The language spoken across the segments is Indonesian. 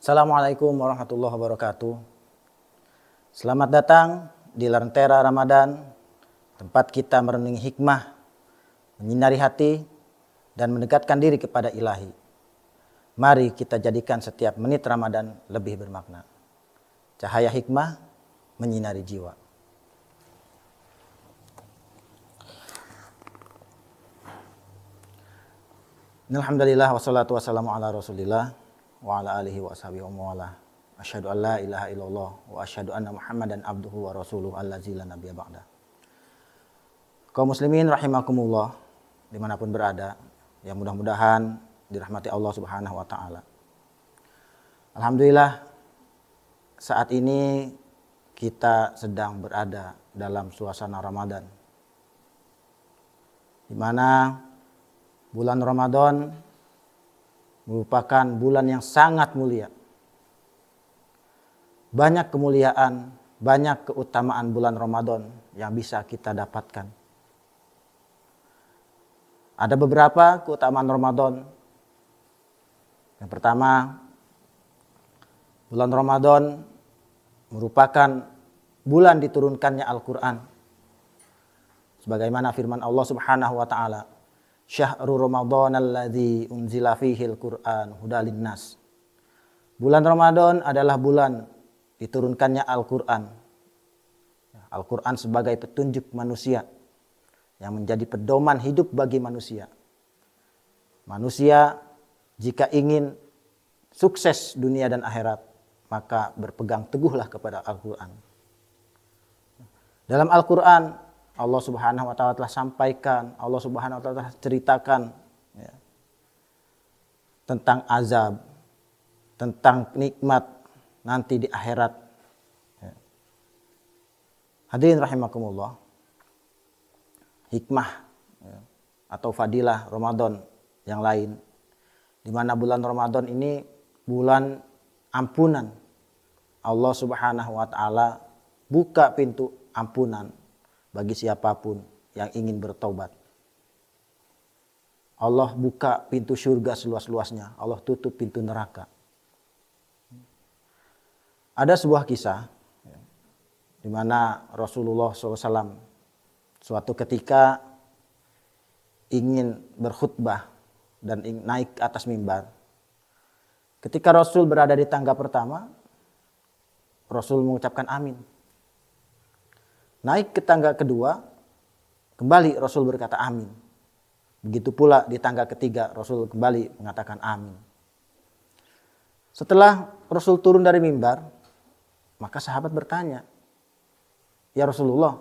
Assalamualaikum warahmatullahi wabarakatuh. Selamat datang di Lentera Ramadan, tempat kita merenungi hikmah, menyinari hati, dan mendekatkan diri kepada Ilahi. Mari kita jadikan setiap menit Ramadan lebih bermakna. Cahaya hikmah menyinari jiwa. Alhamdulillah wassalatu wassalamu ala Rasulillah wa ala alihi wa ashabihi wa mawala. Asyhadu an la ilaha illallah wa asyhadu anna Muhammadan abduhu wa rasuluhu allazi la nabiyya ba'da. Kaum muslimin rahimakumullah dimanapun berada, yang mudah-mudahan dirahmati Allah Subhanahu wa taala. Alhamdulillah saat ini kita sedang berada dalam suasana Ramadan, di mana bulan Ramadan merupakan bulan yang sangat mulia. Banyak kemuliaan, banyak keutamaan bulan Ramadan yang bisa kita dapatkan. Ada beberapa keutamaan Ramadan. Yang pertama, bulan Ramadan merupakan bulan diturunkannya Al-Quran. Sebagaimana firman Allah Subhanahu wa taala, Syahrul Ramadan alladzi unzila fihil Qur'an hudal linnas. Bulan Ramadan adalah bulan diturunkannya Al-Quran. Al-Quran sebagai petunjuk manusia yang menjadi pedoman hidup bagi manusia. Manusia jika ingin sukses dunia dan akhirat, maka berpegang teguhlah kepada Al-Quran. Dalam Al-Quran Allah Subhanahu wa taala telah sampaikan, Allah Subhanahu wa taala telah ceritakan tentang azab, tentang nikmat nanti di akhirat. Hadirin rahimakumullah. Hikmah atau fadilah Ramadan yang lain, di mana bulan Ramadan ini bulan ampunan. Allah Subhanahu wa taala buka pintu ampunan bagi siapapun yang ingin bertaubat. Allah buka pintu surga seluas-luasnya. Allah tutup pintu neraka. Ada sebuah kisah di mana Rasulullah SAW suatu ketika ingin berkhutbah dan naik ke atas mimbar. Ketika Rasul berada di tangga pertama, Rasul mengucapkan amin. Naik ke tangga kedua, kembali Rasul berkata amin. Begitu pula di tangga ketiga, Rasul kembali mengatakan amin. Setelah Rasul turun dari mimbar, maka sahabat bertanya, "Ya Rasulullah,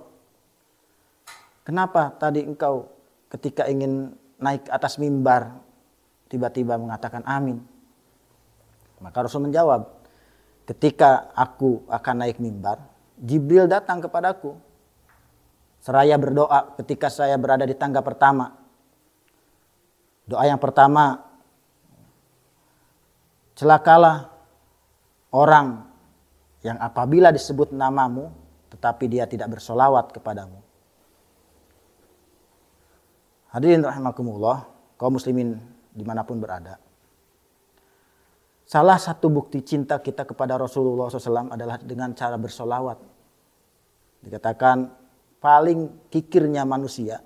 kenapa tadi engkau ketika ingin naik ke atas mimbar tiba-tiba mengatakan amin?" Maka Rasul menjawab, "Ketika aku akan naik mimbar, Jibril datang kepadaku. Seraya berdoa ketika saya berada di tangga pertama. Doa yang pertama, celakalah orang yang apabila disebut namamu tetapi dia tidak bersolawat kepadamu." Hadirin rahimakumullah, kaum muslimin dimanapun berada. Salah satu bukti cinta kita kepada Rasulullah SAW adalah dengan cara bersolawat. Dikatakan paling kikirnya manusia,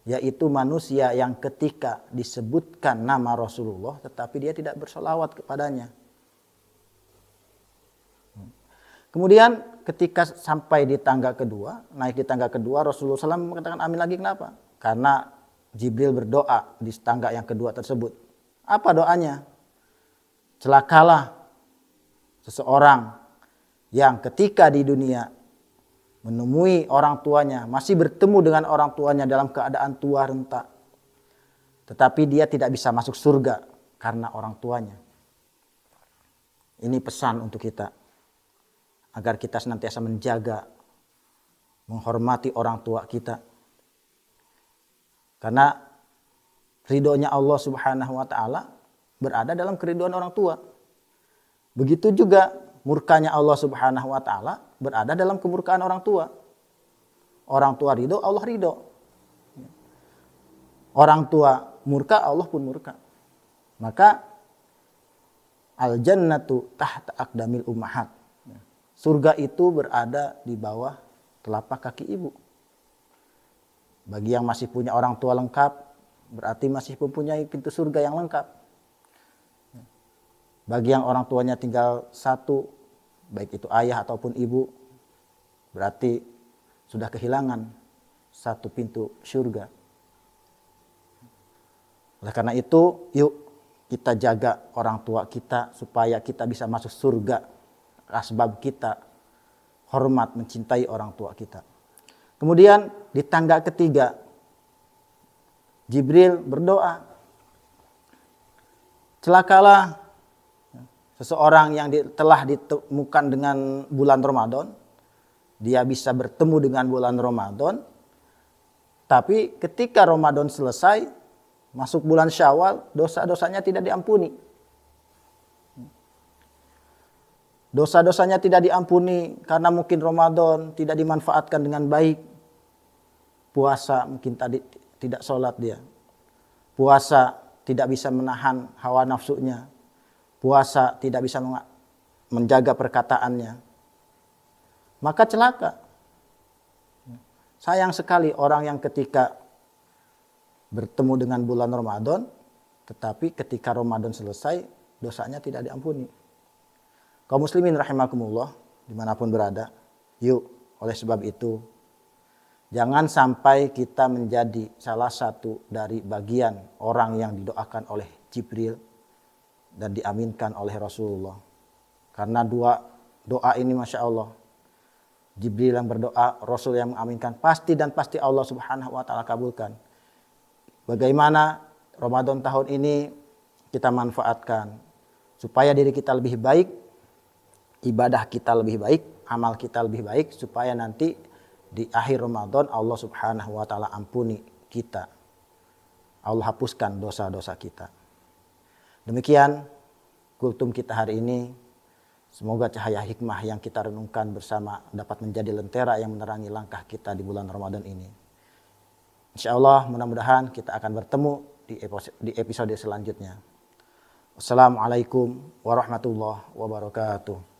yaitu manusia yang ketika disebutkan nama Rasulullah tetapi dia tidak bersolawat kepadanya. Kemudian ketika sampai di tangga kedua, naik di tangga kedua, Rasulullah SAW mengatakan amin lagi. Kenapa? Karena Jibril berdoa di tangga yang kedua tersebut. Apa doanya? Celakalah seseorang yang ketika di dunia menemui orang tuanya, masih bertemu dengan orang tuanya dalam keadaan tua renta, tetapi dia tidak bisa masuk surga karena orang tuanya. Ini pesan untuk kita, agar kita senantiasa menjaga, menghormati orang tua kita. Karena ridhonya Allah Subhanahu wa taala berada dalam keriduan orang tua. Begitu juga murkanya Allah Subhanahu wa taala berada dalam kemurkaan orang tua. Orang tua ridho, Allah ridho. Orang tua murka, Allah pun murka. Maka Al jannatu tahta aqdamil ummahat. Surga itu berada di bawah telapak kaki ibu. Bagi yang masih punya orang tua lengkap, berarti masih mempunyai pintu surga yang lengkap. Bagi yang orang tuanya tinggal satu, baik itu ayah ataupun ibu, berarti sudah kehilangan satu pintu surga. Oleh karena itu, yuk kita jaga orang tua kita supaya kita bisa masuk surga. Sebab kita hormat mencintai orang tua kita. Kemudian di tangga ketiga, Jibril berdoa. Celakalah seseorang yang telah ditemukan dengan bulan Ramadan. Dia bisa bertemu dengan bulan Ramadan. Tapi ketika Ramadan selesai, masuk bulan Syawal, dosa-dosanya tidak diampuni. Dosa-dosanya tidak diampuni karena mungkin Ramadan tidak dimanfaatkan dengan baik. Puasa mungkin tadi tidak sholat dia. Puasa tidak bisa menahan hawa nafsunya. Puasa tidak bisa menjaga perkataannya. Maka celaka. Sayang sekali orang yang ketika bertemu dengan bulan Ramadan, tetapi ketika Ramadan selesai, dosanya tidak diampuni. Kaum muslimin rahimakumullah, dimanapun berada, yuk oleh sebab itu, jangan sampai kita menjadi salah satu dari bagian orang yang didoakan oleh Jibril dan diaminkan oleh Rasulullah. Karena doa ini Masya Allah, Jibril yang berdoa, Rasul yang mengaminkan, pasti dan pasti Allah Subhanahu wa Ta'ala kabulkan. Bagaimana Ramadan tahun ini kita manfaatkan supaya diri kita lebih baik, ibadah kita lebih baik, amal kita lebih baik, supaya nanti di akhir Ramadan Allah Subhanahu wa Ta'ala ampuni kita. Allah hapuskan dosa-dosa kita. Demikian kultum kita hari ini. Semoga cahaya hikmah yang kita renungkan bersama dapat menjadi lentera yang menerangi langkah kita di bulan Ramadan ini. Insya Allah mudah-mudahan kita akan bertemu di episode selanjutnya. Wassalamualaikum warahmatullahi wabarakatuh.